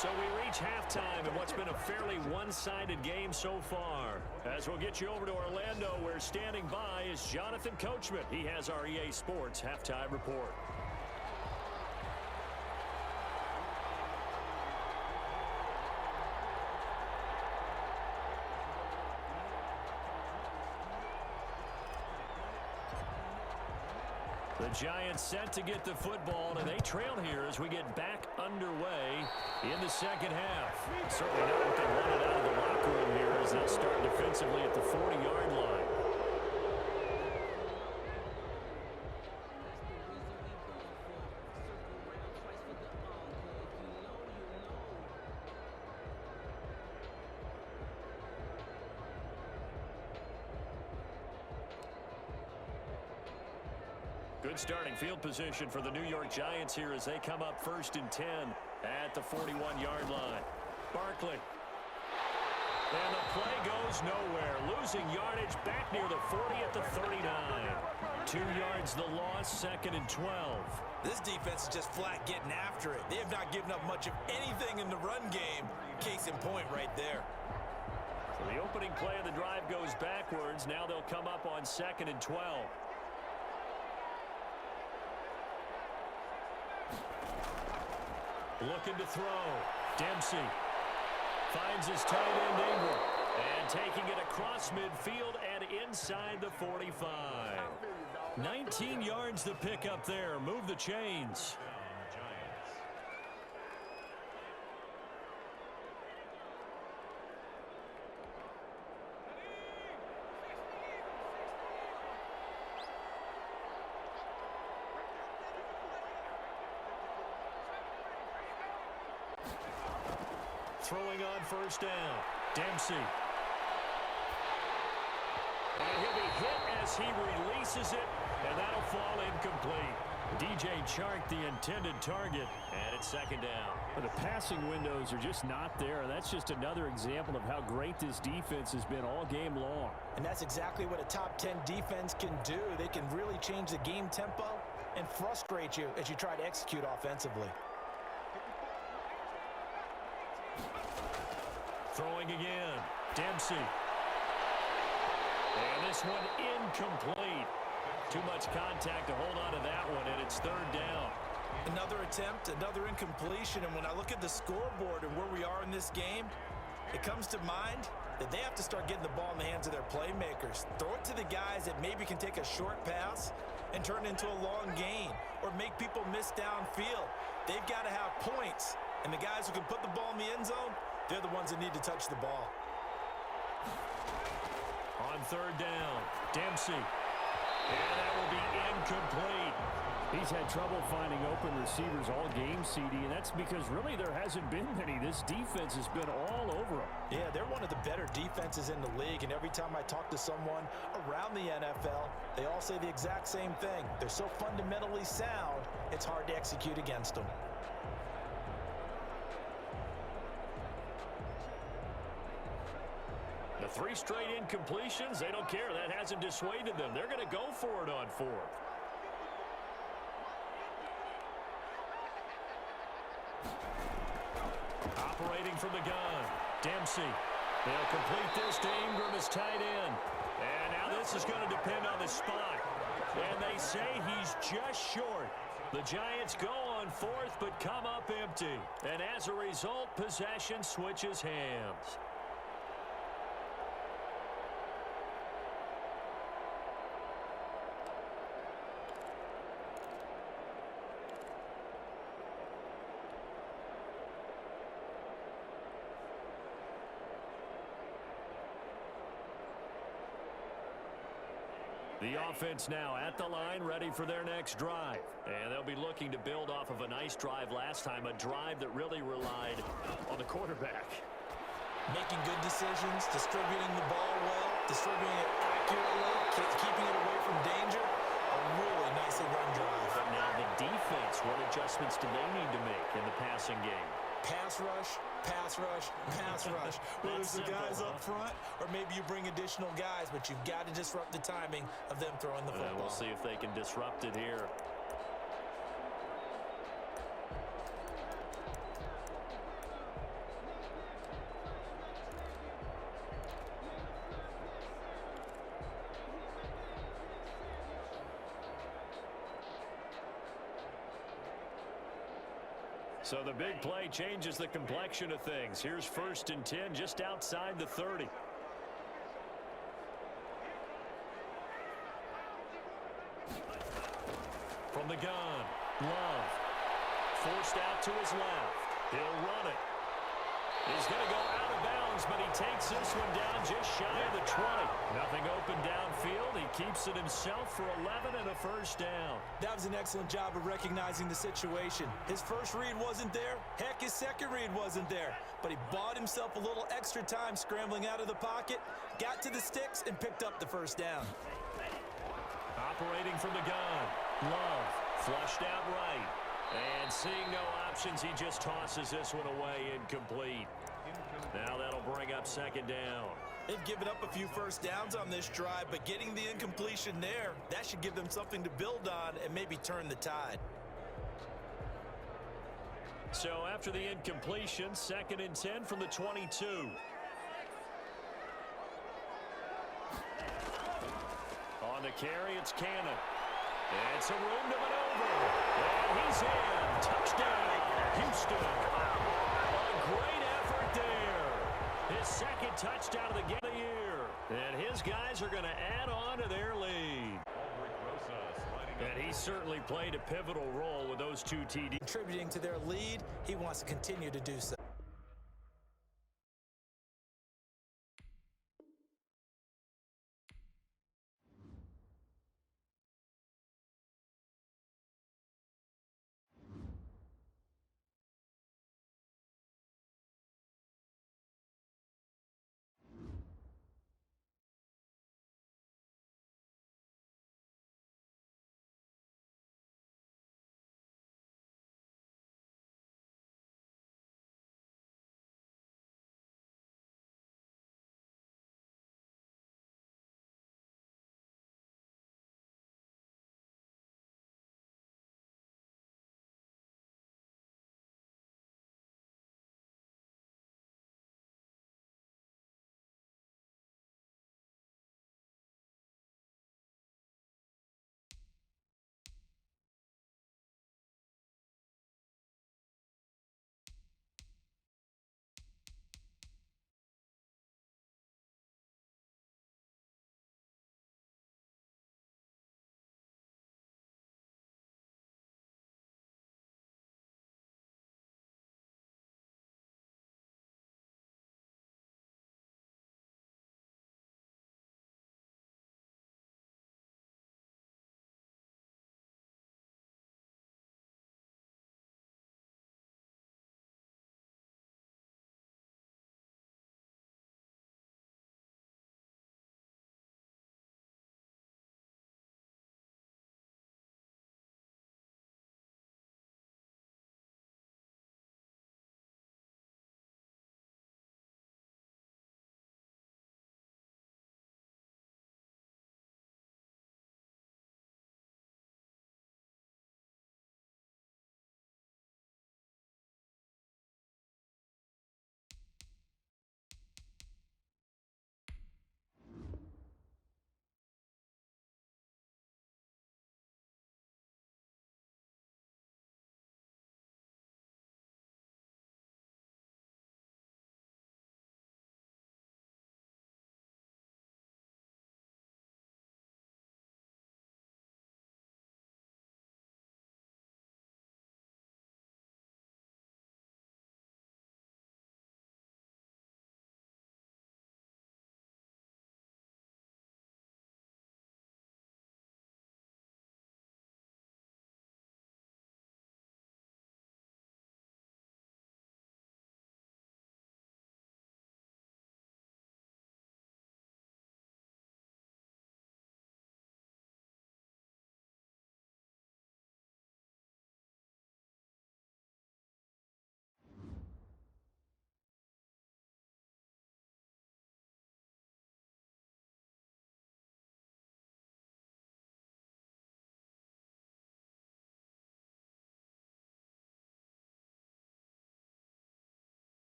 So we reach halftime in what's been a fairly one-sided game so far. As we'll get you over to Orlando, where standing by is Jonathan Coachman. He has our EA Sports halftime report. The Giants set to get the football, and they trail here as we get back underway in the second half. Certainly not what they wanted out of the locker room here as they'll start defensively at the 40-yard line. Good starting field position for the New York Giants here as they come up 1st and 10 at the 41-yard line. Barkley. And the play goes nowhere. Losing yardage back near the 40 at the 39. 2 yards the loss, 2nd and 12. This defense is just flat getting after it. They have not given up much of anything in the run game. Case in point right there. So the opening play of the drive goes backwards. Now they'll come up on 2nd and 12. Looking to throw. Dempsey finds his tight end Ingram. And taking it across midfield and inside the 45. 19 yards to pick up there. Move the chains. Throwing on 1st down. Dempsey. And he'll be hit as he releases it, and that'll fall incomplete. DJ Chark, the intended target, and it's 2nd down. But the passing windows are just not there. That's just another example of how great this defense has been all game long. And that's exactly what a top 10 defense can do. They can really change the game tempo and frustrate you as you try to execute offensively. Throwing again. Dempsey. And this one incomplete. Too much contact to hold on to that one, and it's 3rd down. Another attempt, another incompletion, and when I look at the scoreboard and where we are in this game, it comes to mind that they have to start getting the ball in the hands of their playmakers. Throw it to the guys that maybe can take a short pass and turn it into a long gain or make people miss downfield. They've got to have points, and the guys who can put the ball in the end zone, they're the ones that need to touch the ball. On 3rd down, Dempsey. And that will be incomplete. He's had trouble finding open receivers all game, CD, and that's because really there hasn't been many. This defense has been all over them. Yeah, they're one of the better defenses in the league, and every time I talk to someone around the NFL, they all say the exact same thing. They're so fundamentally sound, it's hard to execute against them. The 3 straight incompletions, they don't care. That hasn't dissuaded them. They're going to go for it on 4th. Operating from the gun, Dempsey. They'll complete this to Ingram as tight end. And now this is going to depend on the spot. And they say he's just short. The Giants go on 4th but come up empty. And as a result, possession switches hands. The offense now at the line, ready for their next drive. And they'll be looking to build off of a nice drive last time, a drive that really relied on the quarterback. Making good decisions, distributing the ball well, distributing it accurately, keeping it away from danger. A really nicely run drive. But now the defense, what adjustments do they need to make in the passing game? Pass rush, pass rush, pass rush. Whether it's the guys up front or maybe you bring additional guys, but you've got to disrupt the timing of them throwing the football. We'll see if they can disrupt it here. So the big play changes the complexion of things. Here's 1st and 10 just outside the 30. From the gun, Love. Forced out to his left. He'll run it. He's going to go out of bounds, but he takes this one down just shy of the 20. Nothing open downfield. He keeps it himself for 11 and a 1st down. That was an excellent job of recognizing the situation. His first read wasn't there. Heck, his second read wasn't there. But he bought himself a little extra time scrambling out of the pocket, got to the sticks, and picked up the 1st down. Operating from the gun. Love flushed out right. And seeing no options, he just tosses this one away incomplete. Now that'll bring up 2nd down. They've given up a few 1st downs on this drive, but getting the incompletion there, that should give them something to build on and maybe turn the tide. So after the incompletion, 2nd and 10 from the 22. On the carry, it's Cannon. It's a room to maneuver. And he's in. Touchdown, Houston. A great effort there. His 2nd touchdown of the game of the year. And his guys are going to add on to their lead. And he certainly played a pivotal role with those 2 TDs. Contributing to their lead, he wants to continue to do so.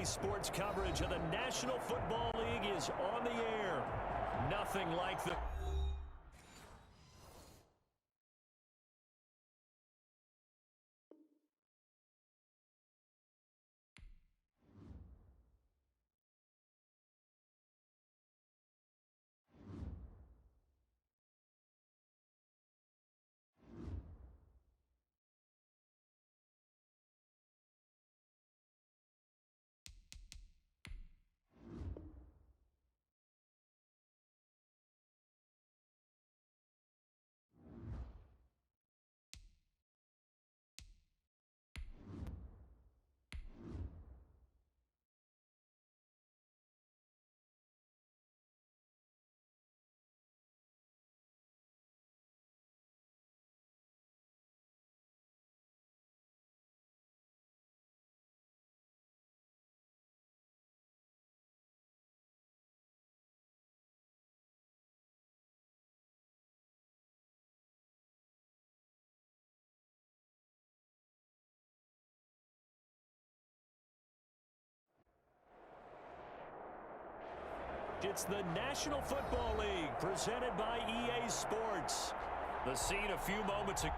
Sports coverage of the National Football League is on the air. Nothing like the... It's the National Football League presented by EA Sports. The scene a few moments ago.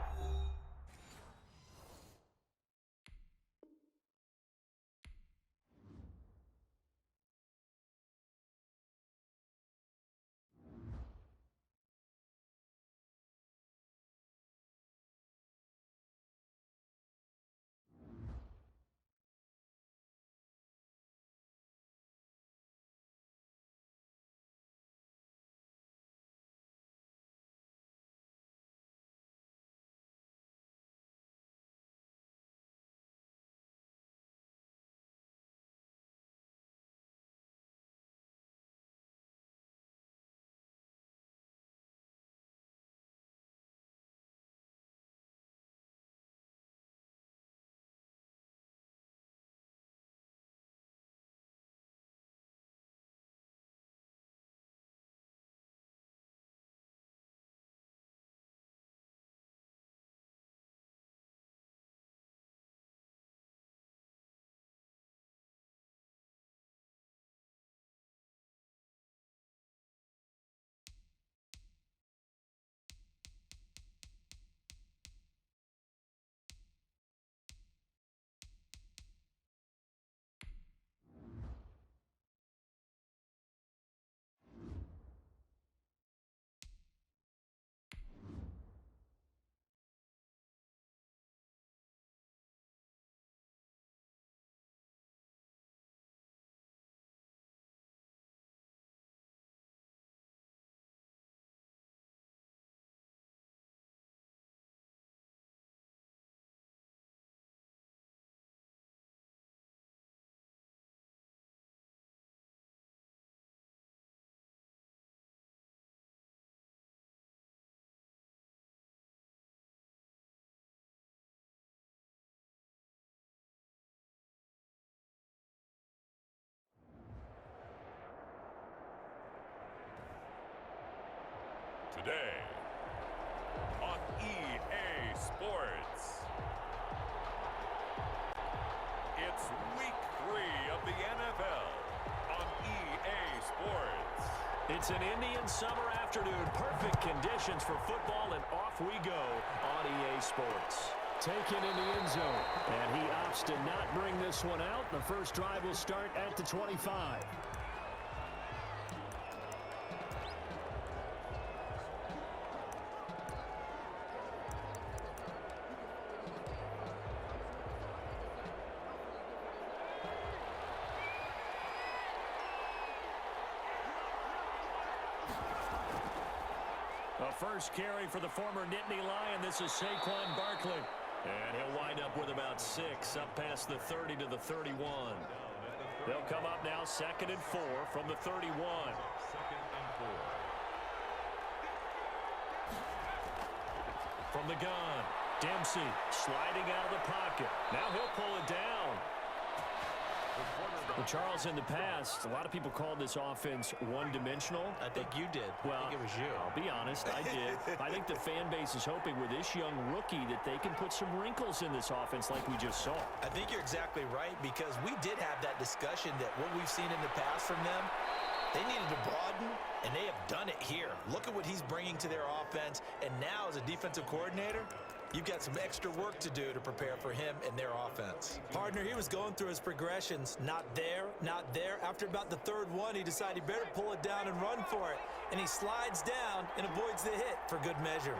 Today on EA Sports, it's week 3 of the NFL on EA Sports. It's an Indian summer afternoon. Perfect conditions for football, and off we go on EA Sports. Taken in the end zone, and he opts to not bring this one out. The first drive will start at the 25. A first carry for the former Nittany Lion. This is Saquon Barkley. And he'll wind up with about 6 up past the 30 to the 31. They'll come up now 2nd and 4 from the 31. From the gun, Dempsey sliding out of the pocket. Now he'll pull it down. Well, Charles, in the past, a lot of people called this offense one-dimensional. I think you did. Well, I think it was you. I'll be honest, I did. I think the fan base is hoping with this young rookie that they can put some wrinkles in this offense like we just saw. I think you're exactly right, because we did have that discussion that what we've seen in the past from them, they needed to broaden, and they have done it here. Look at what he's bringing to their offense, and now as a defensive coordinator, you've got some extra work to do to prepare for him and their offense. Partner, he was going through his progressions. Not there, not there. After about the third one, he decided he better pull it down and run for it. And he slides down and avoids the hit for good measure.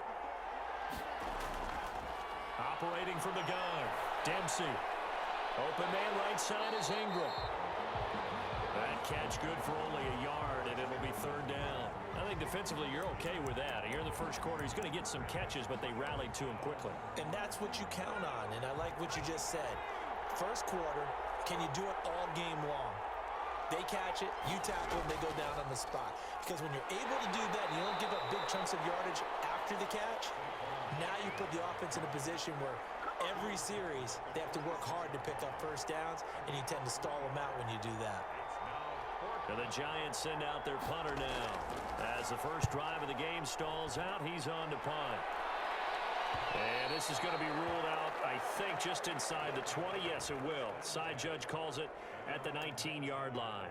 Operating from the gun, Dempsey. Open man right side is Ingram. That catch good for only a yard, and it'll be third down. I think defensively you're okay with that. Here in the first quarter, he's going to get some catches, but they rallied to him quickly. And that's what you count on, and I like what you just said. First quarter, can you do it all game long? They catch it, you tackle them, they go down on the spot. Because when you're able to do that, you don't give up big chunks of yardage after the catch, now you put the offense in a position where every series they have to work hard to pick up first downs, and you tend to stall them out when you do that. And the Giants send out their punter now. As the first drive of the game stalls out, he's on to punt. And this is going to be ruled out, I think, just inside the 20. Yes, it will. Side judge calls it at the 19-yard line.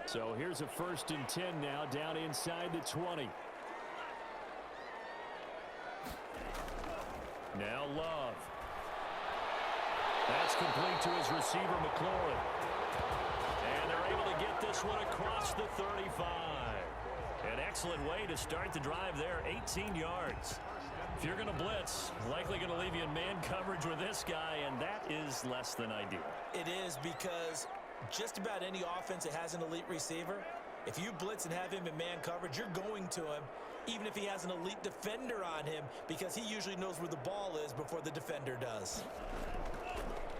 So here's a 1st and 10 now, down inside the 20. Now Love. That's complete to his receiver, McLaurin. And they're able to get this one across the 35. An excellent way to start the drive there, 18 yards. If you're going to blitz, likely going to leave you in man coverage with this guy, and that is less than ideal. It is, because just about any offense that has an elite receiver, if you blitz and have him in man coverage, you're going to him, even if he has an elite defender on him, because he usually knows where the ball is before the defender does.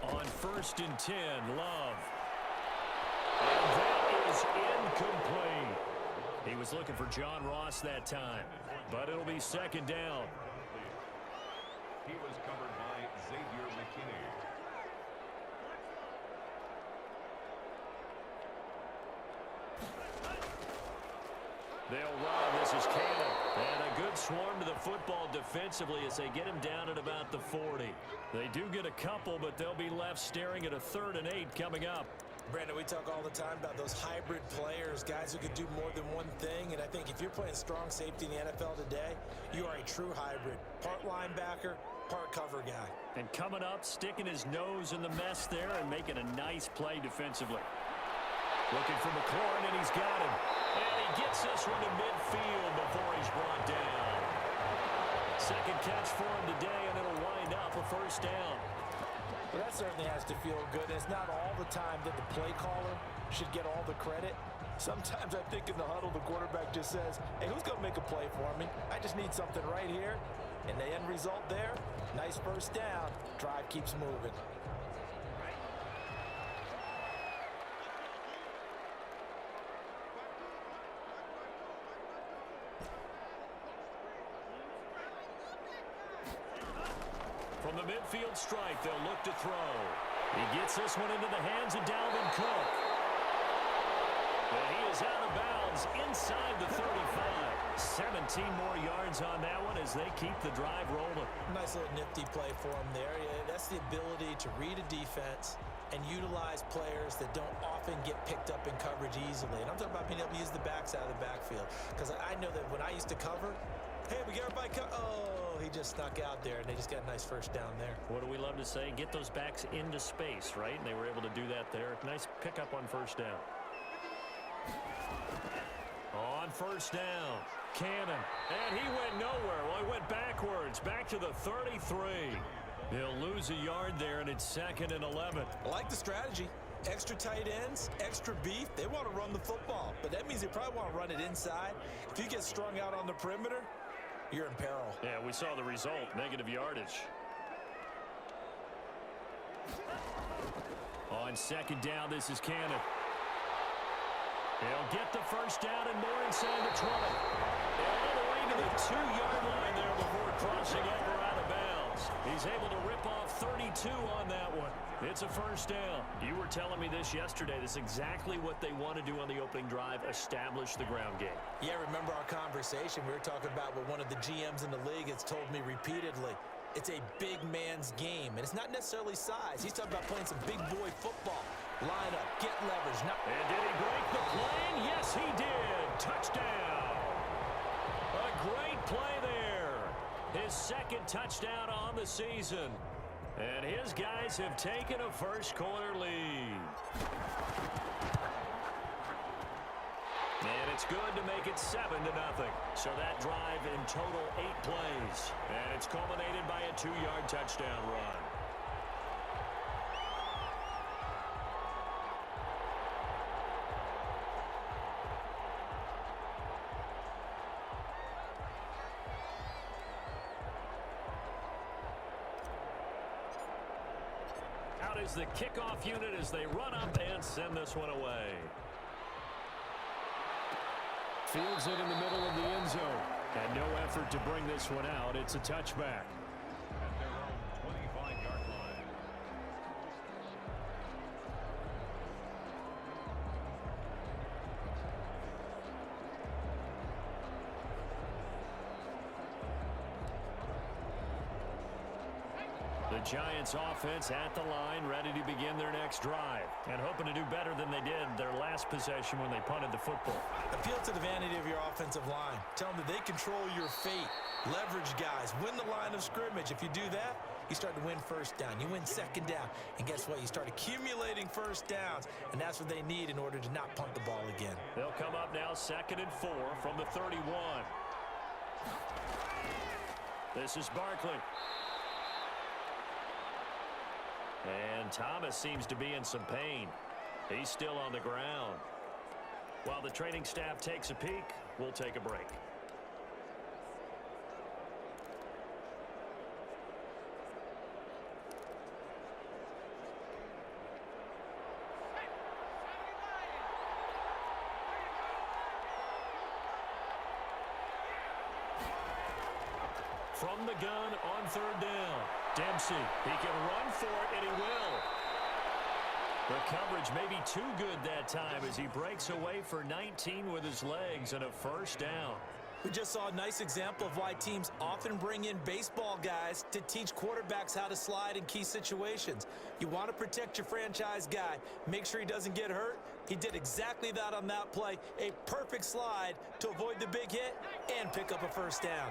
On 1st and 10, Love. And that is incomplete. He was looking for John Ross that time, but it'll be 2nd down. He was covered by Xavier McKinney. They'll run. This is Cannon. And a good swarm to the football defensively as they get him down at about the 40. They do get a couple, but they'll be left staring at a 3rd and 8 coming up. Brandon, we talk all the time about those hybrid players, guys who could do more than one thing, and I think if you're playing strong safety in the NFL today, you are a true hybrid. Part linebacker, part cover guy. And coming up, sticking his nose in the mess there and making a nice play defensively. Looking for McLaurin, and he's got him. And he gets this one to midfield before he's brought down. 2nd catch for him today, and it'll wind up a 1st down. Well, that certainly has to feel good. It's not all the time that the play caller should get all the credit. Sometimes I think in the huddle, the quarterback just says, hey, who's going to make a play for me? I just need something right here. And the end result there, nice 1st down. Drive keeps moving. From the midfield stripe, they'll look to throw. He gets this one into the hands of Dalvin Cook. And he is out of bounds inside the 35. 17 more yards on that one as they keep the drive rolling. Nice little nifty play for him there. Yeah, that's the ability to read a defense and utilize players that don't often get picked up in coverage easily. And I'm talking about being able to use the backs out of the backfield. Because I know that when I used to cover, hey, we got everybody oh, he just snuck out there, and they just got a nice 1st down there. What do we love to say? Get those backs into space, right? And they were able to do that there. Nice pickup on 1st down. On 1st down, Cannon. And he went nowhere. Well, he went backwards, back to the 33. They'll lose a yard there, and it's 2nd and 11. I like the strategy. Extra tight ends, extra beef. They want to run the football, but that means they probably want to run it inside. If you get strung out on the perimeter, you're in peril. Yeah, we saw the result, negative yardage. On 2nd down, this is Cannon. He'll get the 1st down and more inside the 20. And all the way to the 2-yard line there before crossing over out of bounds. He's able to rip off 32 on that one. It's a first down. You were telling me this yesterday. This is exactly what they want to do on the opening drive, establish the ground game. Yeah, remember our conversation? We were talking about what one of the GMs in the league has told me repeatedly. It's a big man's game, and it's not necessarily size. He's talking about playing some big boy football. Line up, get leverage. And did he break the plane? Yes, he did. Touchdown. A great play there. His second touchdown on the season. And his guys have taken a first quarter lead. And it's good to make it 7-0. So that drive in total 8 plays. And it's culminated by a 2-yard touchdown run. Out is the kickoff unit as they run up and send this one away. Fields it in the middle of the end zone. And no effort to bring this one out. It's a touchback. At their own 25-yard line. The Giants offense at the line, ready to begin their next drive. And hoping to do better than they did their last possession when they punted the football. Appeal to the vanity of your offensive line. Tell them that they control your fate. Leverage guys. Win the line of scrimmage. If you do that, you start to win first down. You win second down. And guess what? You start accumulating first downs. And that's what they need in order to not punt the ball again. They'll come up now 2nd and 4 from the 31. This is Barkley. And Thomas seems to be in some pain. He's still on the ground. While the training staff takes a peek, we'll take a break. From the gun on 3rd down. Dempsey, he can run for it, and he will. The coverage may be too good that time as he breaks away for 19 with his legs and a first down. We just saw a nice example of why teams often bring in baseball guys to teach quarterbacks how to slide in key situations. You want to protect your franchise guy. Make sure he doesn't get hurt. He did exactly that on that play. A perfect slide to avoid the big hit and pick up a first down.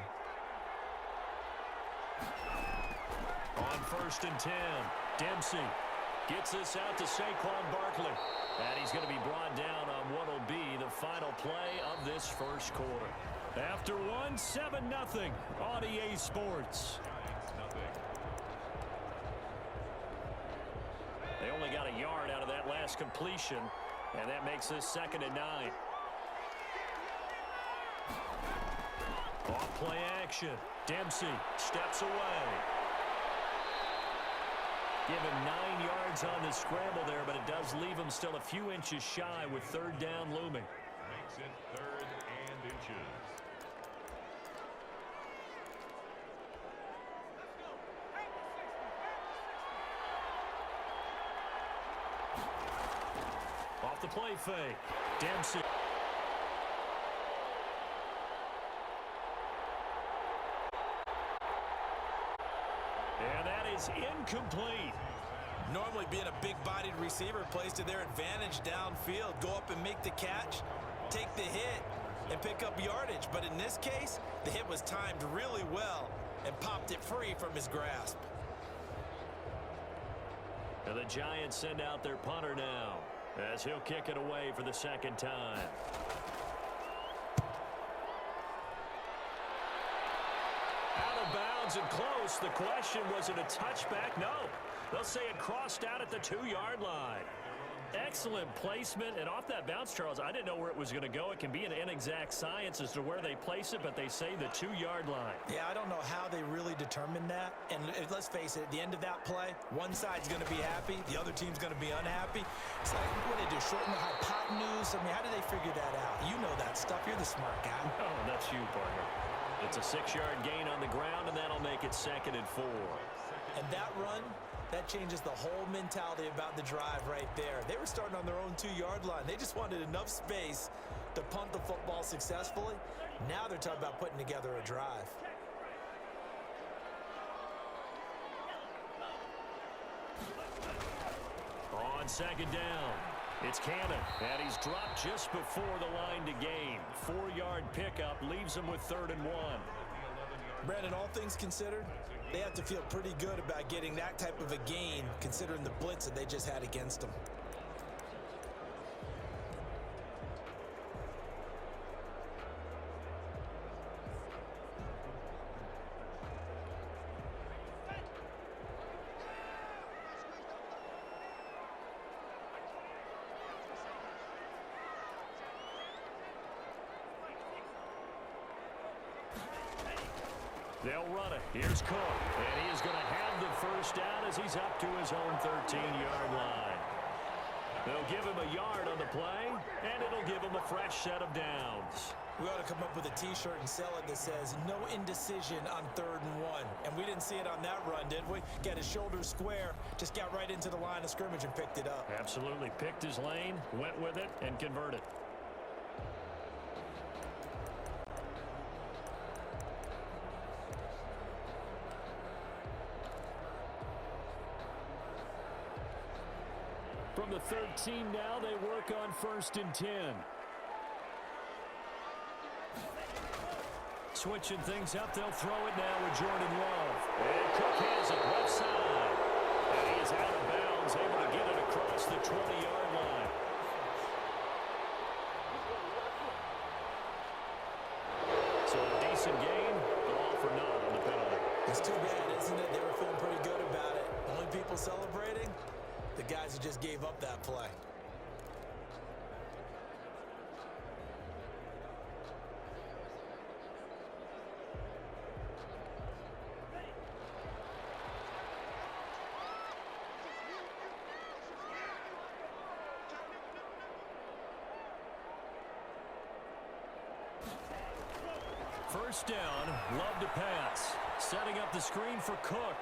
On 1st and 10, Dempsey gets this out to Saquon Barkley. And he's going to be brought down on what will be the final play of this first quarter. After one, 7-0 on EA Sports. They only got a yard out of that last completion, and that makes this 2nd and 9. Off play action. Dempsey steps away. Give him 9 yards on the scramble there, but it does leave him still a few inches shy with 3rd down looming. Makes it 3rd and inches. Off the play fake. Dempsey. And that is incomplete. Normally being a big-bodied receiver plays to their advantage downfield. Go up and make the catch, take the hit, and pick up yardage. But in this case, the hit was timed really well and popped it free from his grasp. And the Giants send out their punter now as he'll kick it away for the 2nd time. Out of bounds and close. The question, was it a touchback? No. They'll say it crossed out at the 2-yard line. Excellent placement, and off that bounce, Charles, I didn't know where it was going to go. It can be an inexact science as to where they place it, but they say the 2-yard line. Yeah, I don't know how they really determined that. And let's face it, at the end of that play, one side's going to be happy, the other team's going to be unhappy. It's like, what do they do, shorten the hypotenuse? I mean, how do they figure that out? You know that stuff. You're the smart guy. Oh, that's you, partner. It's a 6-yard gain on the ground, and that'll make it 2nd and 4. And that run, that changes the whole mentality about the drive right there. They were starting on their own 2-yard line. They just wanted enough space to punt the football successfully. Now they're talking about putting together a drive. On 2nd down, it's Cannon, and he's dropped just before the line to gain. 4-yard pickup leaves him with 3rd and 1. Brandon, all things considered, they have to feel pretty good about getting that type of a gain considering the blitz that they just had against them. They'll run it. Here's Cook. And he is going to have the first down as he's up to his own 13-yard line. They'll give him a yard on the play, and it'll give him a fresh set of downs. We ought to come up with a T-shirt and sell it that says, no indecision on 3rd and 1. And we didn't see it on that run, did we? Got his shoulders square, just got right into the line of scrimmage and picked it up. Absolutely. Picked his lane, went with it, and converted. From the 13 now, they work on 1st and 10. Switching things up, they'll throw it now with Jordan Love. And Cook has it left side. And he is out of bounds, able to get it across the 20-yard line. So a decent game, but all for naught on the penalty. It's too bad, isn't it? They were feeling pretty good about it. Only people celebrating, the guys who just gave up that play. First down, Love to pass. Setting up the screen for Cook.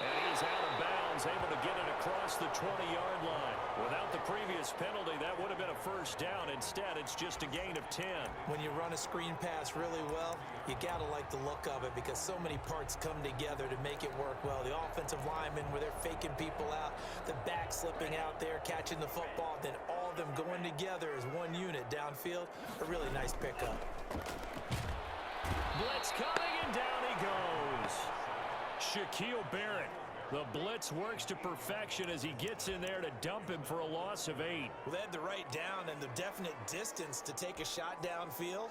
And he's out of bounds, able to get it across the 20-yard line. Without the previous penalty, that would have been a first down. Instead, it's just a gain of 10. When you run a screen pass really well, you got to like the look of it because so many parts come together to make it work well. The offensive linemen, where they're faking people out, the back slipping out there, catching the football, then all of them going together as one unit downfield. A really nice pickup. Blitz coming, and down he goes. Shaquille Barrett. The blitz works to perfection as he gets in there to dump him for a loss of 8. Well, they had the right down and the definite distance to take a shot downfield,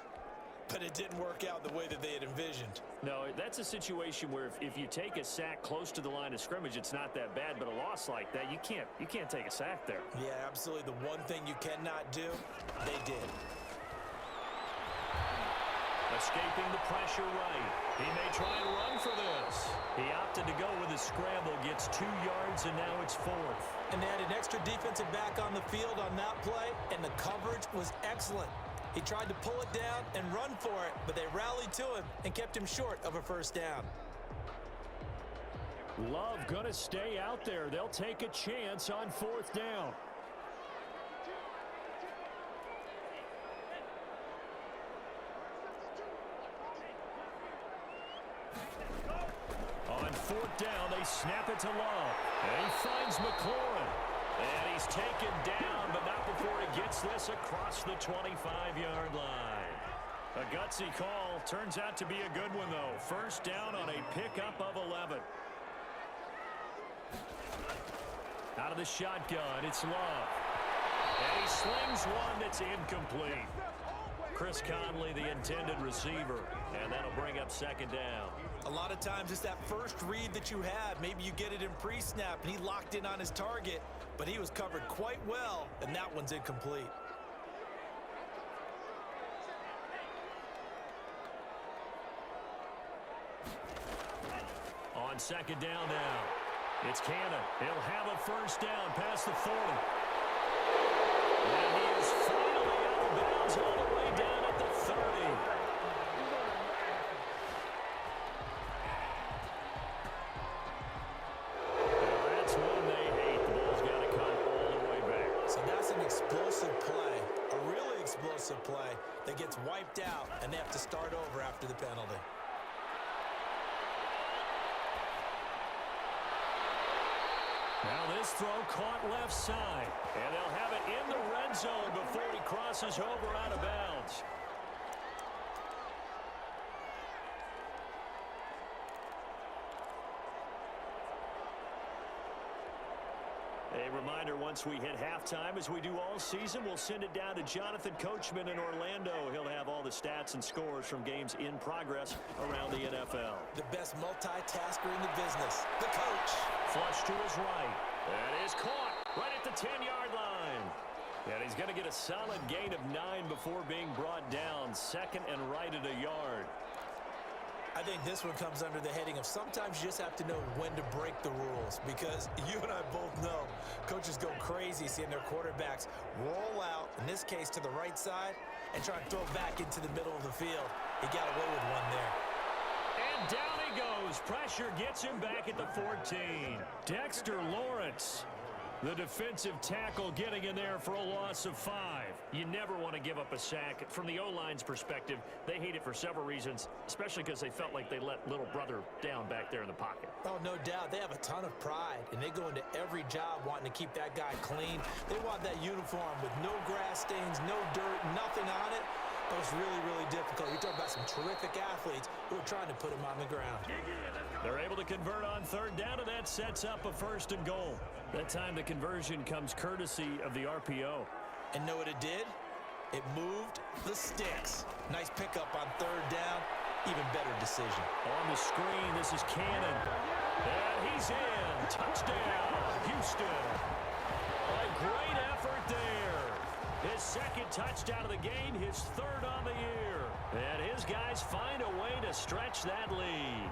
but it didn't work out the way that they had envisioned. No, that's a situation where if you take a sack close to the line of scrimmage, it's not that bad, but a loss like that, you can't take a sack there. Yeah, absolutely. The one thing you cannot do, they did. Escaping the pressure right. He may try and run for this. He opted to go with a scramble, gets 2 yards, and now it's 4th. And they had an extra defensive back on the field on that play, and the coverage was excellent. He tried to pull it down and run for it, but they rallied to him and kept him short of a first down. Love going to stay out there. They'll take a chance on 4th down. On 4th down, they snap it to Love. And he finds McLaurin. And he's taken down, but not before he gets this across the 25-yard line. A gutsy call. Turns out to be a good one, though. First down on a pickup of 11. Out of the shotgun, it's Love. And he slings one that's incomplete. Chris Conley, the intended receiver, and that'll bring up 2nd down. A lot of times it's that first read that you have. Maybe you get it in pre-snap, and he locked in on his target, but he was covered quite well, and that one's incomplete. On 2nd down now, it's Cannon. He'll have a first down past the 40. And he is finally out of bounds all the way down at the 30. explosive play that gets wiped out, and they have to start over after the penalty. Now this throw caught left side, and they'll have it in the red zone before he crosses over out of bounds. A reminder, once we hit halftime, as we do all season, we'll send it down to Jonathan Coachman in Orlando. He'll have all the stats and scores from games in progress around the NFL. The best multitasker in the business, the coach. Flush to his right. That is caught right at the 10-yard line. And he's going to get a solid gain of 9 before being brought down. Second and right at a yard. I think this one comes under the heading of sometimes you just have to know when to break the rules, because you and I both know coaches go crazy seeing their quarterbacks roll out, in this case to the right side, and try and throw back into the middle of the field. He got away with one there. And down he goes. Pressure gets him back at the 14. Dexter Lawrence, the defensive tackle, getting in there for a loss of 5. You never want to give up a sack. From the O-line's perspective, they hate it for several reasons, especially because they felt like they let little brother down back there in the pocket. Oh, no doubt. They have a ton of pride, and they go into every job wanting to keep that guy clean. They want that uniform with no grass stains, no dirt, nothing on it. But it's really, really difficult. You're talking about some terrific athletes who are trying to put him on the ground. They're able to convert on third down, and that sets up a 1st and goal. That time the conversion comes courtesy of the RPO. And know what it did? It moved the sticks. Nice pickup on third down. Even better decision. On the screen, this is Cannon. And he's in. Touchdown, Houston. A great effort there. His second touchdown of the game, his 3rd on the year. And his guys find a way to stretch that lead.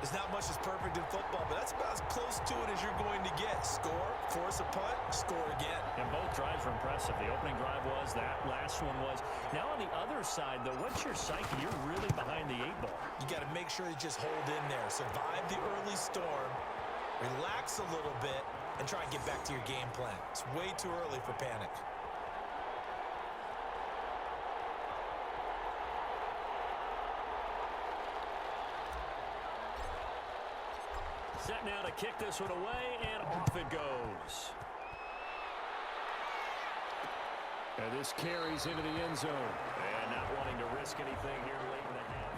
There's not much that's perfect in football, but that's about as close to it as you're going to get. Score, force a punt, score again. And both drives were impressive. The opening drive was, that last one was. Now on the other side, though, what's your psyche? You're really behind the 8 ball. You got to make sure you just hold in there. Survive the early storm, relax a little bit, and try and get back to your game plan. It's way too early for panic. Set now to kick this one away, and off it goes. And this carries into the end zone. And not wanting to risk anything here late in the half.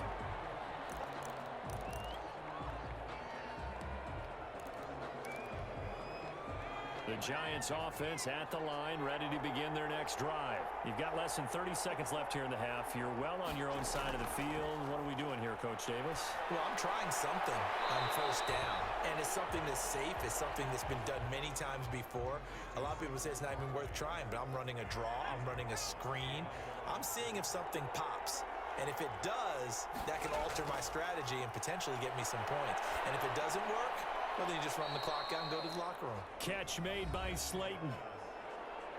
The Giants offense at the line, ready to begin their next drive. You've got less than 30 seconds left here in the half. You're well on your own side of the field. What are we doing here, Coach Davis? Well, I'm trying something on first down, and it's something that's safe. It's something that's been done many times before. A lot of people say it's not even worth trying, but I'm running a draw. I'm running a screen. I'm seeing if something pops. And if it does, that can alter my strategy and potentially get me some points. And if it doesn't work, well, then you just run the clock out and go to the locker room. Catch made by Slayton.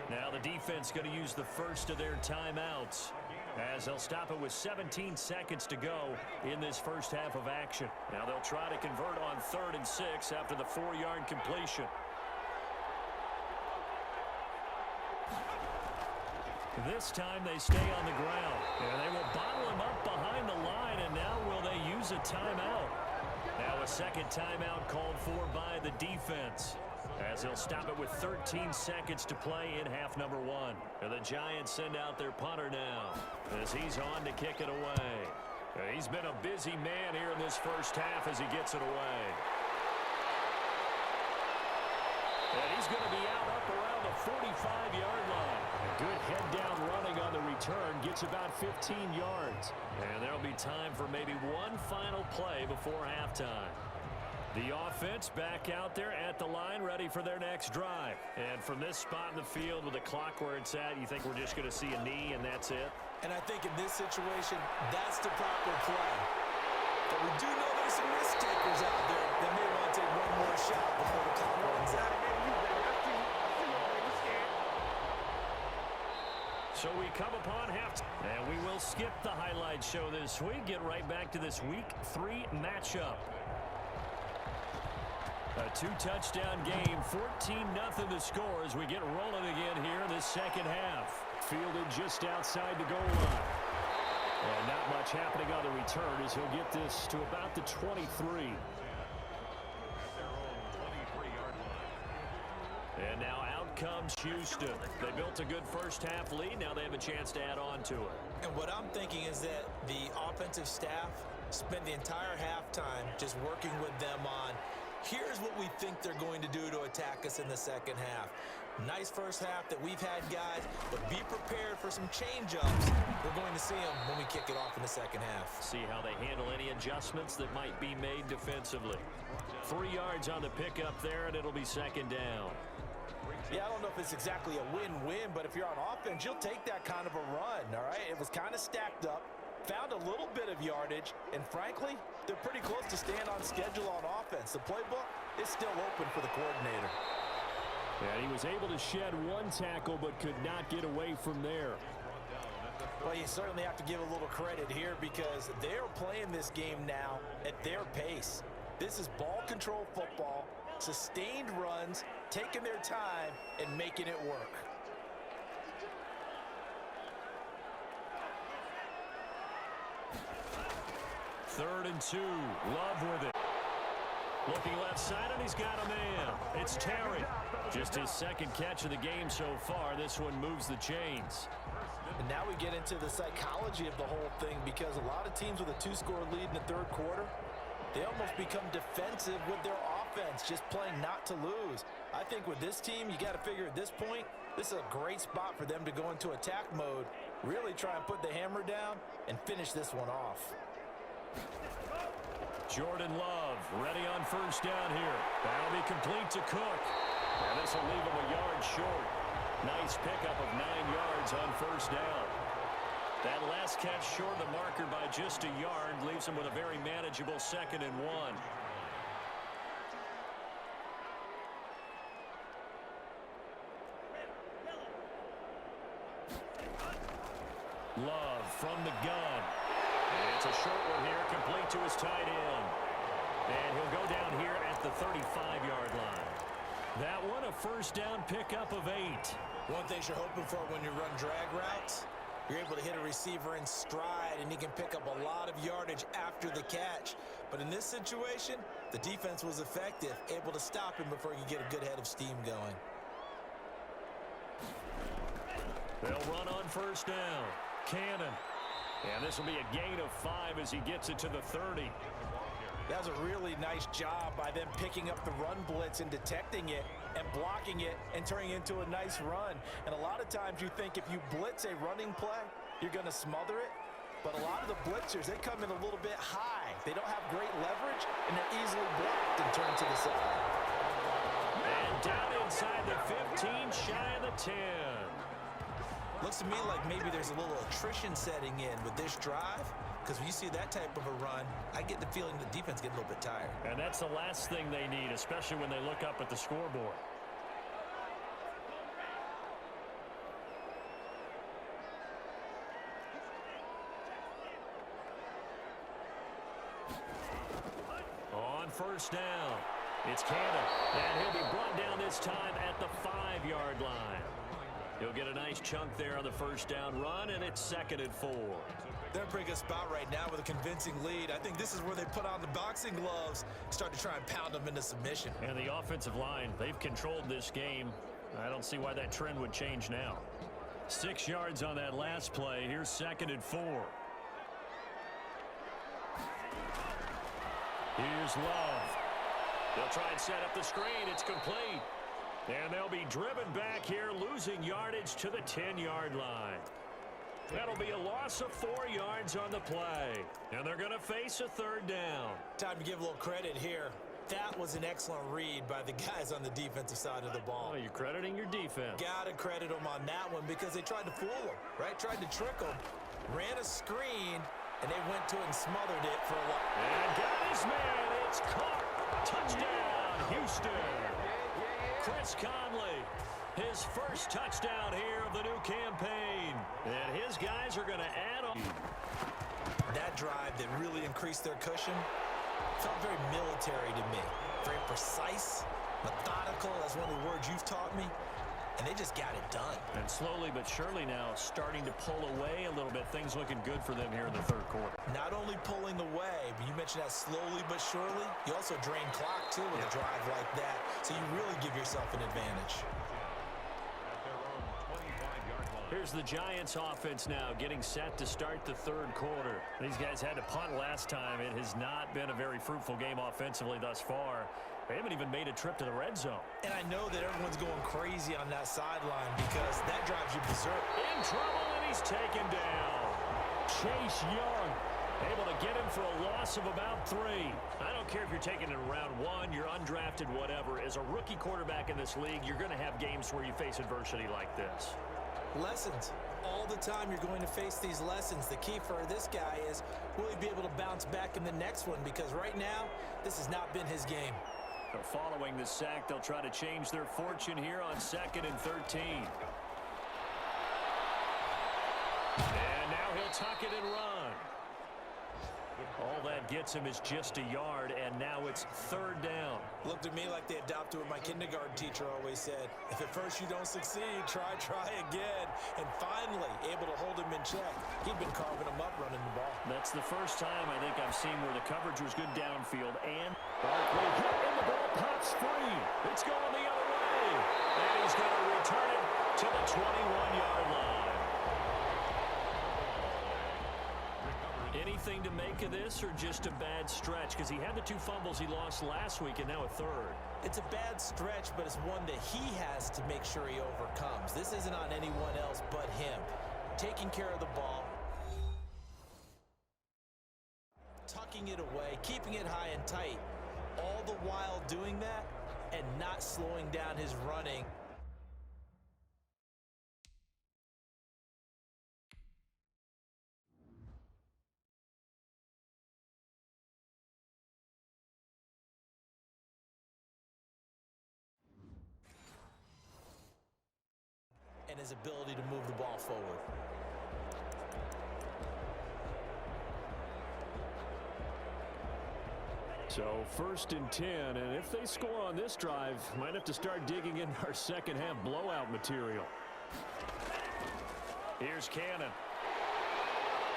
Now the defense going to use the first of their timeouts, as they'll stop it with 17 seconds to go in this first half of action. Now they'll try to convert on 3rd and 6 after the 4-yard completion. This time they stay on the ground, and they will bottle him up behind the line, and now will they use a timeout? Now a second timeout called for by the defense, as they'll stop it with 13 seconds to play in half number 1. And the Giants send out their punter now, as he's on to kick it away. He's been a busy man here in this first half as he gets it away. And he's going to be out up around the 45-yard line. A good head-down running on the return, gets about 15 yards. And there'll be time for maybe one final play before halftime. The offense back out there at the line, ready for their next drive. And from this spot in the field with the clock where it's at, you think we're just going to see a knee and that's it? And I think in this situation, that's the proper play. But we do know there's some risk takers out there that may want to take one more shot before the clock runs out. So we come upon halftime, and we will skip the highlight show this week. Get right back to this Week 3 matchup. A 2-touchdown game, 14-0 the score as we get rolling again here in the second half. fielded just outside the goal line. And not much happening on the return as he'll get this to about the 23. And now out comes Houston. They built a good first-half lead. Now they have a chance to add on to it. And what I'm thinking is that the offensive staff spent the entire halftime just working with them on, here's what we think they're going to do to attack us in the second half. Nice first half that we've had, guys, but be prepared for some change-ups. We're going to see them when we kick it off in the second half. See how they handle any adjustments that might be made defensively. 3 yards on the pickup there, and it'll be second down. Yeah, I don't know if it's exactly a win-win, but if you're on offense, you'll take that kind of a run, all right? It was kind of stacked up, found a little bit of yardage, and frankly, they're pretty close to staying on schedule on offense. The playbook is still open for the coordinator. And he was able to shed 1 tackle, but could not get away from there. Well, you certainly have to give a little credit here because they're playing this game now at their pace. This is ball control football, sustained runs, taking their time and making it work. Third and 2. Love with it. Looking left side, and he's got a man. It's Terry. Just his second catch of the game so far. This one moves the chains. And now we get into the psychology of the whole thing because a lot of teams with a 2-score lead in the third quarter, they almost become defensive with their offense, just playing not to lose. I think with this team, you got to figure at this point, this is a great spot for them to go into attack mode, really try and put the hammer down and finish this one off. Jordan Love ready on first down here. That'll be complete to Cook. And this will leave him a yard short. Nice pickup of 9 yards on first down. That last catch short of the marker by just a yard leaves him with a very manageable 2nd and 1. Love from the gun. And it's a short one here, complete to his tight end. And he'll go down here at the 35-yard line. That one a first down pickup of 8. One thing you're hoping for when you run drag routes, you're able to hit a receiver in stride, and he can pick up a lot of yardage after the catch. But in this situation, the defense was effective, able to stop him before he could get a good head of steam going. They'll run on first down. Cannon. And this will be a gain of 5 as he gets it to the 30. That was a really nice job by them picking up the run blitz and detecting it and blocking it and turning it into a nice run. And a lot of times you think if you blitz a running play, you're going to smother it. But a lot of the blitzers, they come in a little bit high. They don't have great leverage, and they're easily blocked and turned to the side. And down inside the 15, shy of the 10. Looks to me like maybe there's a little attrition setting in with this drive. Because when you see that type of a run, I get the feeling the defense gets a little bit tired. And that's the last thing they need, especially when they look up at the scoreboard. On first down, it's Cannon. And he'll be brought down this time at the 5-yard line. He'll get a nice chunk there on the first down run, and it's 2nd and 4. They're in a pretty good spot right now with a convincing lead. I think this is where they put on the boxing gloves, start to try and pound them into submission. And the offensive line, they've controlled this game. I don't see why that trend would change now. 6 yards on that last play. Here's 2nd and 4. Here's Love. They'll try and set up the screen. It's complete. And they'll be driven back here, losing yardage to the 10-yard line. That'll be a loss of 4 yards on the play. And they're going to face a 3rd down. Time to give a little credit here. That was an excellent read by the guys on the defensive side of the ball. Oh, you're crediting your defense. Got to credit them on that one because they tried to fool them, right? Tried to trick them. Ran a screen, and they went to it and smothered it for a while. And got his man. It's caught. Touchdown, Houston. Chris Conley, his first touchdown here of the new campaign. And his guys are going to add on. That drive that really increased their cushion felt very military to me. Very precise, methodical. That's one of the words you've taught me. and they just got it done. And slowly but surely now starting to pull away a little bit. Things looking good for them here in the third quarter. Not only pulling away, but you mentioned that slowly but surely. You also drain clock, too, with a drive like that. So you really give yourself an advantage. Here's the Giants offense now getting set to start the third quarter. These guys had to punt last time. It has not been a very fruitful game offensively thus far. They haven't even made a trip to the red zone. And I know that everyone's going crazy on that sideline because that drives you berserk. In trouble, and he's taken down. Chase Young able to get him for a loss of about 3. I don't care if you're taking it in round 1, you're undrafted, whatever. As a rookie quarterback in this league, you're going to have games where you face adversity like this. Lessons. All the time you're going to face these lessons. The key for this guy is, will he be able to bounce back in the next one? Because right now, this has not been his game. So following the sack, they'll try to change their fortune here on 2nd and 13. And now he'll tuck it and run. All that gets him is just a yard, and now it's 3rd down. Looked at me like they adopted what my kindergarten teacher always said. If at first you don't succeed, try again. And finally, able to hold him in check. He'd been carving him up running the ball. That's the first time I think I've seen where the coverage was good downfield. And Barkley hit, and the ball pops free. It's going the other way. And he's going to return it to the 21-yard line. Anything to make of this or just a bad stretch? Because he had the 2 fumbles he lost last week and now a 3rd. It's a bad stretch, but it's one that he has to make sure he overcomes. This isn't on anyone else but him. Taking care of the ball, tucking it away, keeping it high and tight, all the while doing that and not slowing down his running. And his ability to move the ball forward. So 1st and 10, and if they score on this drive, might have to start digging in our second half blowout material. Here's Cannon.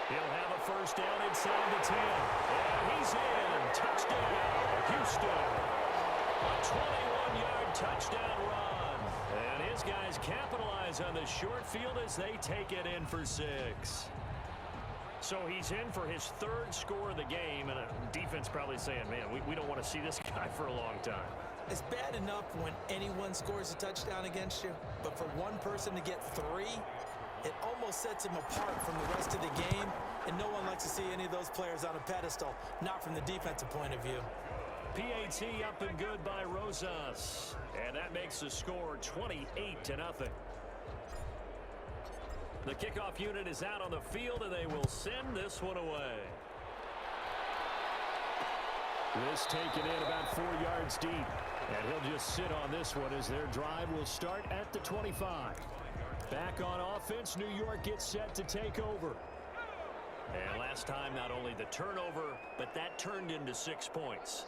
He'll have a 1st down inside the 10. And he's in. Touchdown, Houston. A 21-yard touchdown run. And his guys capitalize on the short field as they take it in for 6. So he's in for his 3rd score of the game, and defense probably saying, man, we don't want to see this guy for a long time. It's bad enough when anyone scores a touchdown against you, but for one person to get 3, it almost sets him apart from the rest of the game, and no one likes to see any of those players on a pedestal, not from the defensive point of view. PAT up and good by Rosas, and that makes the score 28-0. The kickoff unit is out on the field, and they will send this one away. This taken in about 4 yards deep, and he'll just sit on this one as their drive will start at the 25. Back on offense, New York gets set to take over. And last time, not only the turnover, but that turned into 6 points.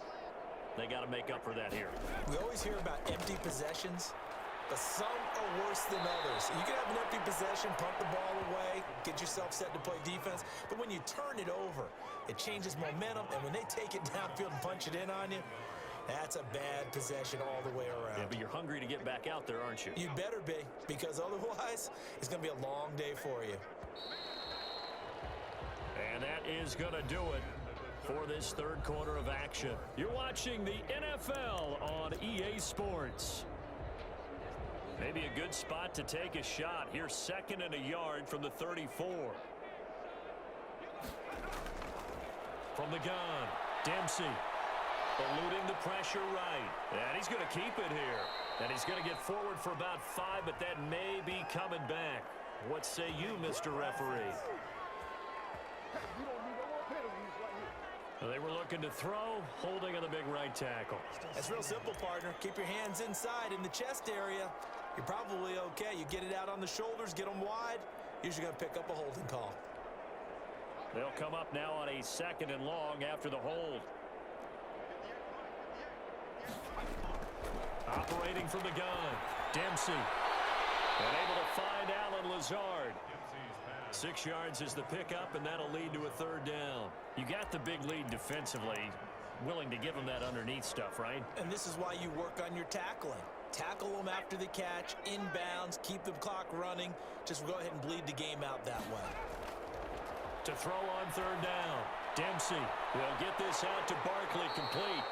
They got to make up for that here. We always hear about empty possessions, but some are worse than others. You can have an empty possession, pump the ball away, get yourself set to play defense, but when you turn it over, it changes momentum, and when they take it downfield and punch it in on you, that's a bad possession all the way around. Yeah, but you're hungry to get back out there, aren't you? You better be, because otherwise, it's going to be a long day for you. And that is going to do it for this 3rd quarter of action. You're watching the NFL on EA Sports. Maybe a good spot to take a shot. Here's 2nd and a yard from the 34. From the gun, Dempsey eluding the pressure right. And he's going to keep it here. And he's going to get forward for about 5, but that may be coming back. What say you, Mr. Referee? They were looking to throw, holding on the big right tackle. It's real simple, partner. Keep your hands inside in the chest area. You're probably okay. You get it out on the shoulders, get them wide. Usually going to pick up a holding call. They'll come up now on a 2nd and long after the hold. Operating from the gun, Dempsey. And able to find Alan Lazard. 6 yards is the pickup, and that'll lead to a third down. You got the big lead defensively. Willing to give them that underneath stuff, right? And this is why you work on your tackling. Tackle them after the catch, inbounds, keep the clock running. Just go ahead and bleed the game out that way. To throw on third down. Dempsey will get this out to Barkley, complete.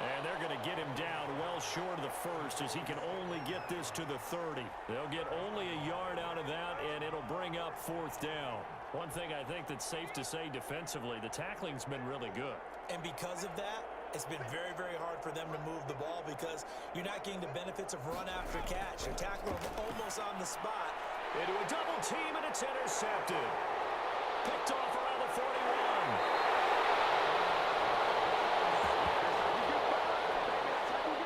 And they're going to get him down well short of the first as he can only get this to the 30. They'll get only a yard out of that, and it'll bring up fourth down. One thing I think that's safe to say defensively, the tackling's been really good. And because of that, it's been very, very hard for them to move the ball because you're not getting the benefits of run after catch. They're tackling them almost on the spot. Into a double team, and it's intercepted. Picked off around the 41.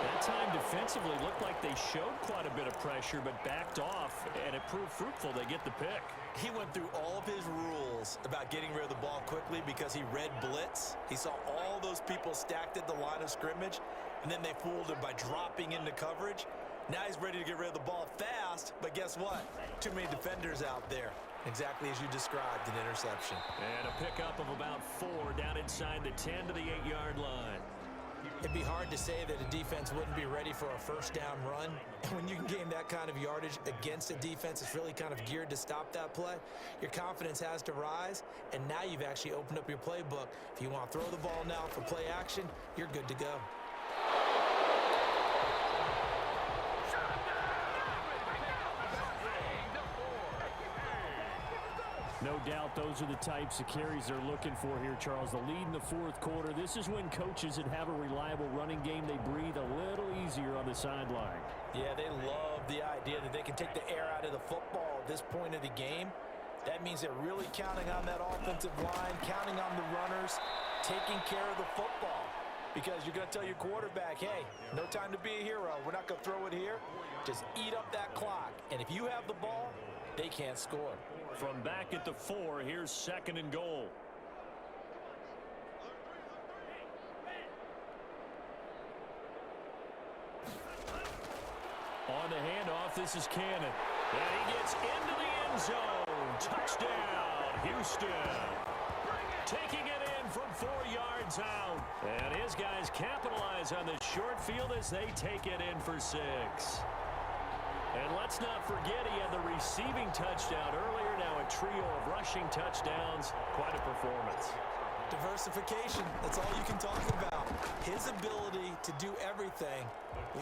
That time defensively looked like they showed quite a bit of pressure, but backed off, and it proved fruitful. They get the pick. He went through all of his rules about getting rid of the ball quickly because he read blitz. He saw all those people stacked at the line of scrimmage, and then they fooled him by dropping into coverage. Now he's ready to get rid of the ball fast, but guess what? Too many defenders out there. Exactly as you described, an interception. And a pickup of about 4 down inside the 10 to the 8-yard line. It'd be hard to say that a defense wouldn't be ready for a first down run. And when you can gain that kind of yardage against a defense that's really kind of geared to stop that play, your confidence has to rise, and now you've actually opened up your playbook. If you want to throw the ball now for play action, you're good to go. No doubt those are the types of carries they're looking for here, Charles. The lead in the fourth quarter. This is when coaches that have a reliable running game, they breathe a little easier on the sideline. Yeah, they love the idea that they can take the air out of the football at this point of the game. That means they're really counting on that offensive line, counting on the runners, taking care of the football. Because you're going to tell your quarterback, hey, no time to be a hero. We're not going to throw it here. Just eat up that clock. And if you have the ball, they can't score. From back at the 4, here's 2nd and goal. On the handoff, this is Cannon. And he gets into the end zone. Touchdown, Houston. Taking it in from 4 yards out. And his guys capitalize on the short field as they take it in for 6. And let's not forget he had the receiving touchdown earlier. Now a trio of rushing touchdowns. Quite a performance. Diversification, that's all you can talk about. His ability to do everything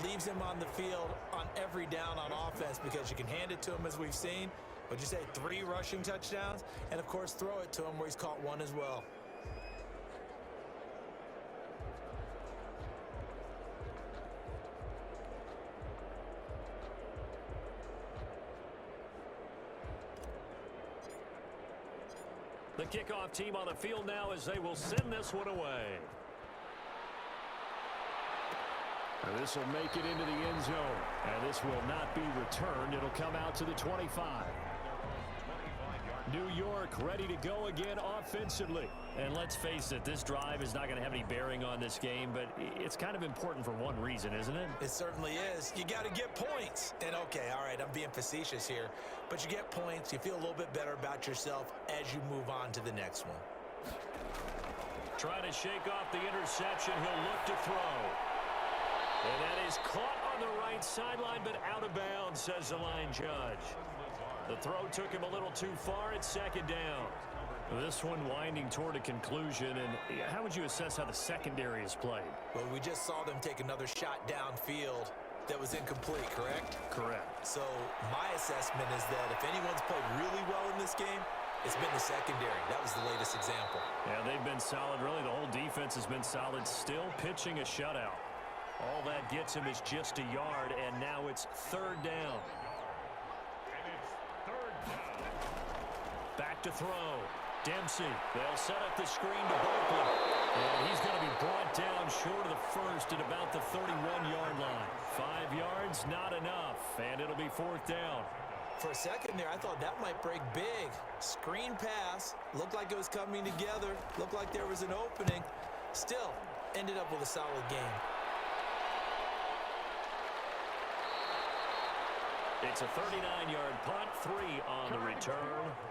leaves him on the field on every down on offense because you can hand it to him as we've seen. Would you say 3 rushing touchdowns? And, of course, throw it to him where he's caught 1 as well. The kickoff team on the field now as they will send this one away. And this will make it into the end zone. And this will not be returned. It'll come out to the 25. New York ready to go again offensively. And let's face it, this drive is not going to have any bearing on this game, but it's kind of important for one reason, isn't it? It certainly is. You got to get points. And, okay, all right, I'm being facetious here, but you get points. You feel a little bit better about yourself as you move on to the next one. Trying to shake off the interception. He'll look to throw. And that is caught on the right sideline, but out of bounds, says the line judge. The throw took him a little too far at 2nd down. This one winding toward a conclusion. And how would you assess how the secondary is played? Well, we just saw them take another shot downfield that was incomplete, correct? Correct. So my assessment is that if anyone's played really well in this game, it's been the secondary. That was the latest example. Yeah, they've been solid. Really, the whole defense has been solid. Still pitching a shutout. All that gets him is just a yard, and now it's 3rd down. Back to throw. Dempsey. They'll set up the screen to Barkley. And he's going to be brought down short of the first at about the 31-yard line. 5 yards, not enough. And it'll be 4th down. For a second there, I thought that might break big. Screen pass. Looked like it was coming together. Looked like there was an opening. Still, ended up with a solid game. It's a 39-yard punt, 3 on the return,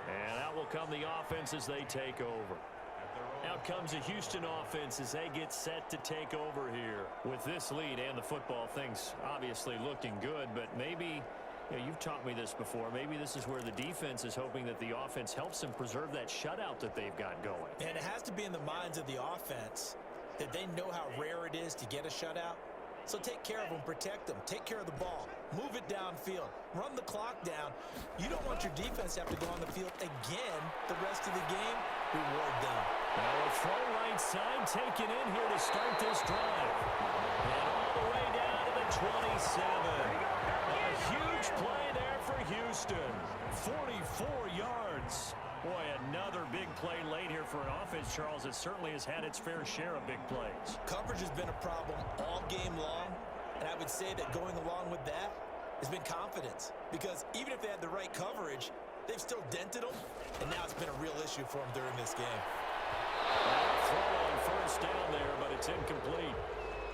and out will come the offense as they take over. Out comes the Houston offense as they get set to take over here. With this lead and the football, things obviously looking good, but maybe, you've taught me this before, maybe this is where the defense is hoping that the offense helps them preserve that shutout that they've got going. And it has to be in the minds of the offense that they know how rare it is to get a shutout. So take care of them, protect them, take care of the ball, move it downfield, run the clock down. You don't want your defense to have to go on the field again the rest of the game. Reward them. Now a throw right side taken in here to start this drive. And all the way down to the 27. A huge play there for Houston. 44 yards. Boy, another big play late here for an offense, Charles. It certainly has had its fair share of big plays. Coverage has been a problem all game long, and I would say that going along with that has been confidence. Because even if they had the right coverage, they've still dented them, and now it's been a real issue for them during this game. Throw on first down there, but it's incomplete.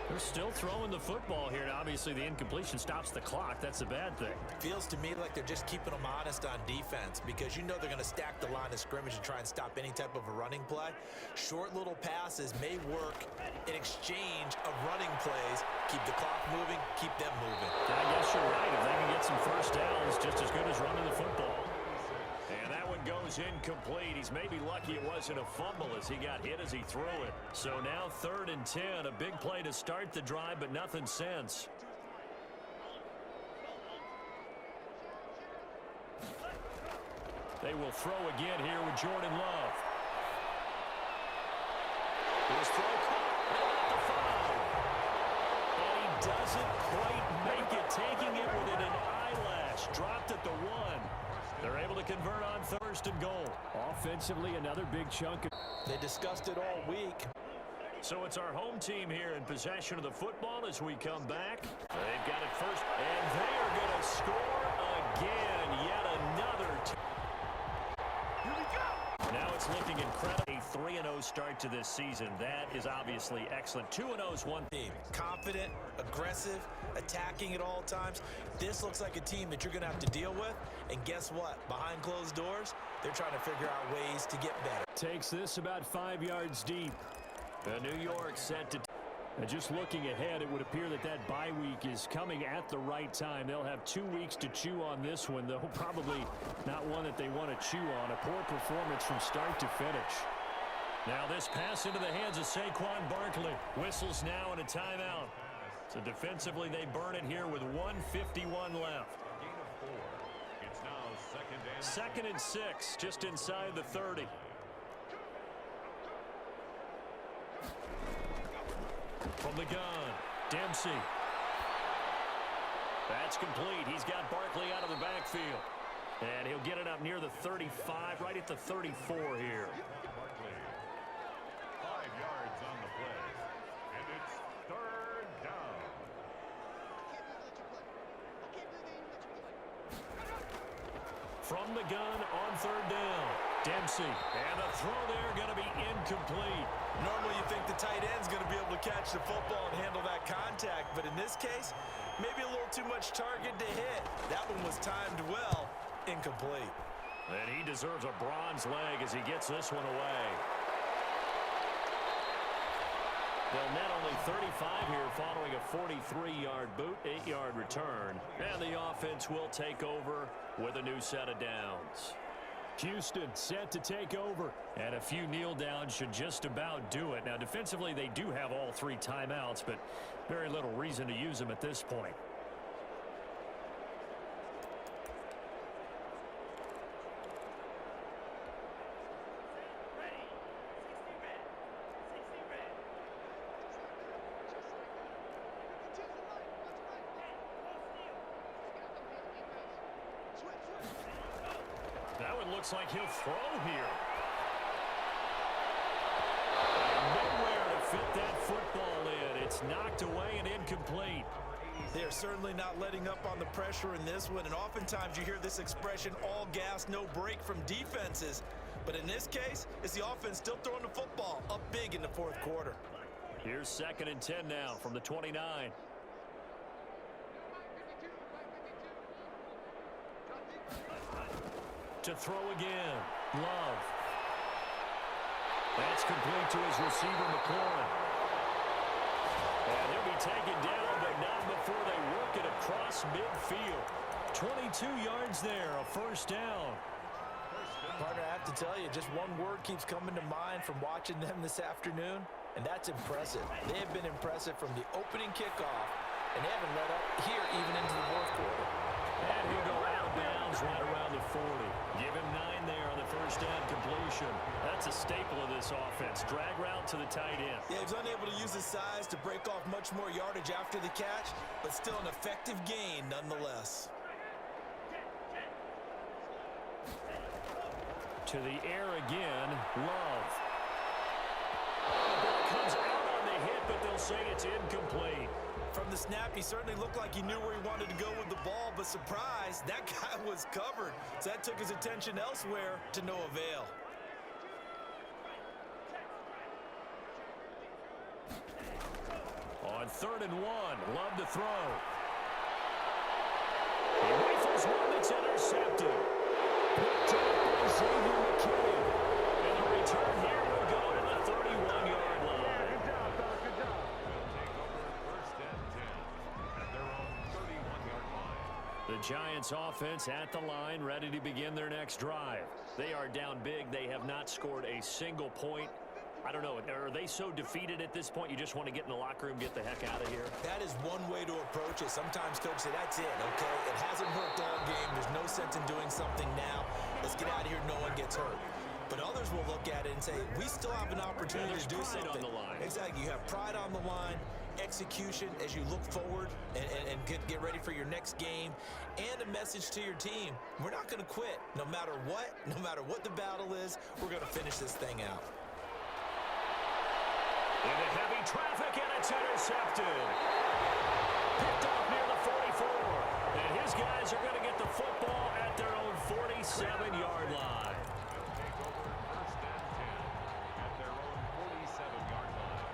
They're still throwing the football here, and obviously the incompletion stops the clock. That's a bad thing. Feels to me like they're just keeping them honest on defense because you know they're going to stack the line of scrimmage and try and stop any type of a running play. Short little passes may work in exchange of running plays. Keep the clock moving, keep them moving. I guess you're right. If they can get some first downs, just as good as running the football. And that one goes incomplete. He's maybe lucky it wasn't a fumble as he got hit as he threw it. So now 3rd and 10. A big play to start the drive, but nothing since. They will throw again here with Jordan Love. His throw caught at the 5. And he doesn't quite make it, taking it within an eyelash. Dropped at the 1. They're able to convert on 1st and goal. Offensively, another big chunk. They discussed it all week. So it's our home team here in possession of the football as we come back. They've got it first, and they are going to score again. Yet another. Here we go. Now it's looking incredible. A 3-0 start to this season. That is obviously excellent. 2-0 is one team. Confident, aggressive, attacking at all times. This looks like a team that you're going to have to deal with. And guess what? Behind closed doors, they're trying to figure out ways to get better. Takes this about 5 yards deep. New York set to... Just looking ahead, it would appear that that bye week is coming at the right time. They'll have 2 weeks to chew on this one, though probably not one that they want to chew on. A poor performance from start to finish. Now this pass into the hands of Saquon Barkley. Whistles now and a timeout. So defensively they burn it here with 1:51 left. It's now 2nd and 6, just inside the 30. From the gun, Dempsey. That's complete. He's got Barkley out of the backfield. And he'll get it up near the 35, right at the 34 here. 5 yards on the play. And it's 3rd down. From the gun on 3rd down. Dempsey. And the throw there going to be incomplete. Normally you think the tight end's going to be able to catch the football and handle that contact. But in this case, maybe a little too much target to hit. That one was timed well. Incomplete. And he deserves a bronze leg as he gets this one away. They'll net only 35 here following a 43-yard boot, 8-yard return. And the offense will take over with a new set of downs. Houston set to take over. And a few kneel downs should just about do it. Now, defensively, they do have all 3 timeouts, but very little reason to use them at this point. That one looks like he'll throw here. And nowhere to fit that football in. It's knocked away and incomplete. They are certainly not letting up on the pressure in this one, and oftentimes you hear this expression, all gas, no break from defenses. But in this case, it's the offense still throwing the football up big in the 4th quarter. Here's 2nd and 10 now from the 29. To throw again. Love. That's complete to his receiver, McLaurin. And he'll be taken down, but not before they work it across midfield. 22 yards there, a first down. Partner, I have to tell you, just one word keeps coming to mind from watching them this afternoon, and that's impressive. They have been impressive from the opening kickoff, and they haven't let up here even into the fourth quarter. And he'll go out of bounds right around the 40. Give him 9 there on the first down completion. That's a staple of this offense. Drag route to the tight end. Yeah, he was unable to use his size to break off much more yardage after the catch, but still an effective gain nonetheless. To the air again, Love. The ball comes out on the hit, but they'll say it's incomplete. From the snap, he certainly looked like he knew where he wanted to go with the ball, but surprise, that guy was covered. So that took his attention elsewhere to no avail. On 3rd and 1, Love to throw. He rifles one that's intercepted. Picked up by Xavier McKinney. And the return here will go to the 31-yard line. Good job, fellas. Good job. Will take over 1st and 10 at their own 31-yard line. The Giants offense at the line, ready to begin their next drive. They are down big. They have not scored a single point. I don't know. Are they so defeated at this point you just want to get in the locker room, get the heck out of here? That is one way to approach it. Sometimes coaches say, that's it, okay? It hasn't worked all game. There's no sense in doing something now. Let's get out of here. No one gets hurt. But others will look at it and say, we still have an opportunity to do something. On the line. Exactly. You have pride on the line, execution as you look forward and get ready for your next game, and a message to your team. We're not going to quit. No matter what the battle is, we're going to finish this thing out. Into heavy traffic, and it's intercepted. Picked off near the 44. And his guys are going to get the football at their own 47-yard line. Will take over 1st and 10 at their own 47-yard line.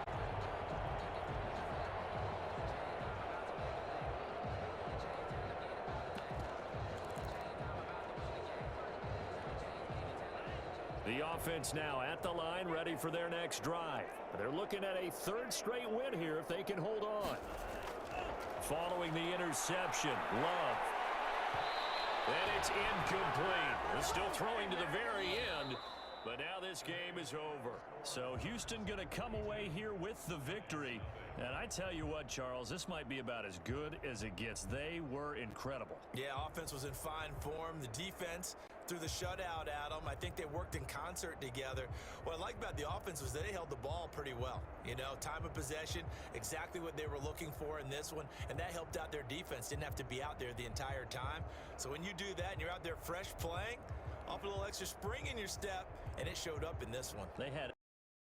The offense now at the line, ready for their next drive. They're looking at a 3rd straight win here if they can hold on. Following the interception, Love. And it's incomplete. They're still throwing to the very end, but now this game is over. So Houston going to come away here with the victory. And I tell you what, Charles, this might be about as good as it gets. They were incredible. Yeah, offense was in fine form. The defense threw the shutout at them. I think they worked in concert together. What I like about the offense was they held the ball pretty well. You know, time of possession, exactly what they were looking for in this one, and that helped out their defense. Didn't have to be out there the entire time. So when you do that and you're out there fresh playing, off a little extra spring in your step, and it showed up in this one. They had